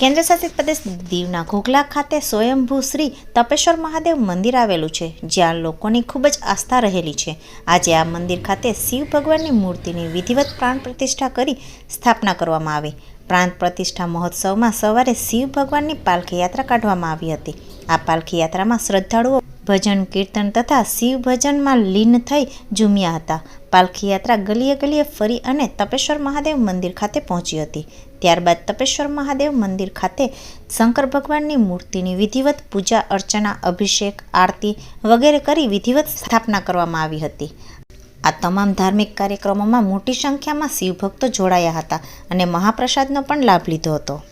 કેન્દ્ર શાસિત પ્રદેશ દીવના ઘોઘલા ખાતે સ્વયંભૂ શ્રી તપેશ્વર મહાદેવ મંદિર આવેલું છે, જ્યાં લોકોની ખૂબ જ આસ્થા રહેલી છે. આજે આ મંદિર ખાતે શિવ ભગવાનની મૂર્તિની વિધિવત પ્રાણ પ્રતિષ્ઠા કરી સ્થાપના કરવામાં આવી. પ્રાણ પ્રતિષ્ઠા મહોત્સવમાં સવારે શિવ ભગવાનની પાલખી યાત્રા કાઢવામાં આવી હતી. આ પાલખી યાત્રામાં શ્રદ્ધાળુઓ ભજન કીર્તન તથા શિવ ભજનમાં લીન થઈ ઝૂમ્યા હતા. પાલખી યાત્રા ગલીએ ગલીએ ફરી અને તપેશ્વર મહાદેવ મંદિર ખાતે પહોંચી હતી. ત્યારબાદ તપેશ્વર મહાદેવ મંદિર ખાતે શંકર ભગવાનની મૂર્તિની વિધિવત પૂજા અર્ચના, અભિષેક, આરતી વગેરે કરી વિધિવત સ્થાપના કરવામાં આવી હતી. આ તમામ ધાર્મિક કાર્યક્રમોમાં મોટી સંખ્યામાં શિવભક્તો જોડાયા હતા અને મહાપ્રસાદનો પણ લાભ લીધો હતો.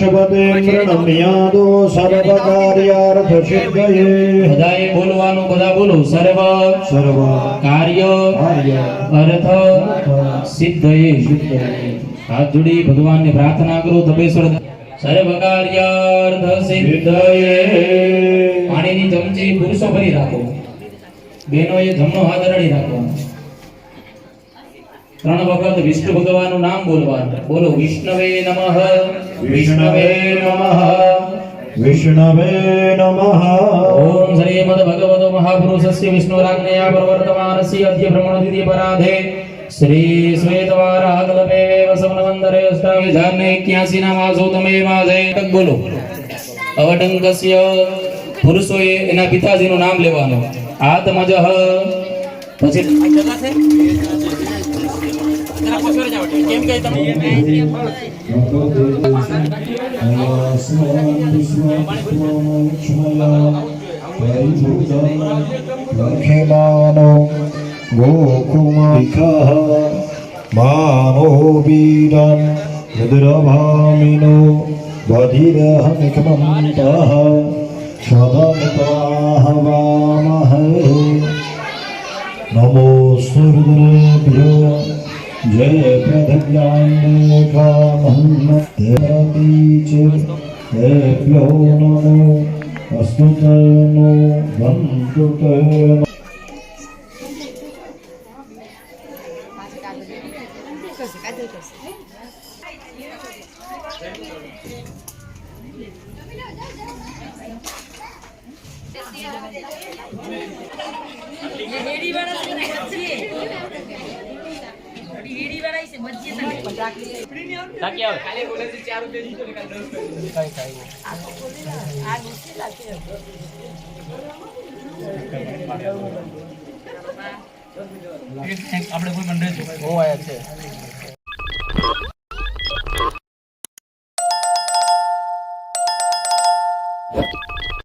બૃહસ્પતિમ નમ્યાદો સર્વકાર્યાર્થ સિદ્ધયે બધાએ બોલવાનું, બધા બોલો. સર્વ સર્વ કાર્ય કાર્ય અર્થ સિદ્ધયે. હાથ જોડી ભગવાનને પ્રાર્થના કરો. તપેશ્વર સર્વ કાર્યાર્થ સિદ્ધયે. પાણીની ચમચી પુરુષો ભરી રાખો, બહેનોએ જમણો હાથ અડાડી રાખો. 3 વખત વિષ્ણુ ભગવાનનું નામ બોલવાનું. બોલો. વિષ્ણવે નમઃ, વિષ્ણવે નમઃ વિષ્ણવે નમઃ ઓમ શ્રીમદ ભગવતો મહાપુરુષસ્ય વિષ્ણુરાજ્ઞયા પ્રવર્તમાનસ્ય અદ્ય ભ્રમણ દ્વિતીય પરાધે શ્રી શ્વેતવારાહકલ્પે વસવનવંતરે અષ્ટાવિધાને 81 ના માસો તમે માસે. બોલો. અવટંકસ્ય. પુરુષોએ એના પિતાજીનું નામ લેવાનું. આત્મજઃ. પછી કેમ કહે તમે લખેમાનો ગોકુમાખઃ માનો વીરં રુદ્રભામિનો વધિરહમિકમંતઃ સદમિત્વાહવામહે નમો સૂર્યભ્યો જય પ્રધવ્યાન્દેભ્યો નમો અસ્તુતનો વંતુતનો આપણે કોઈ મંડળ છે.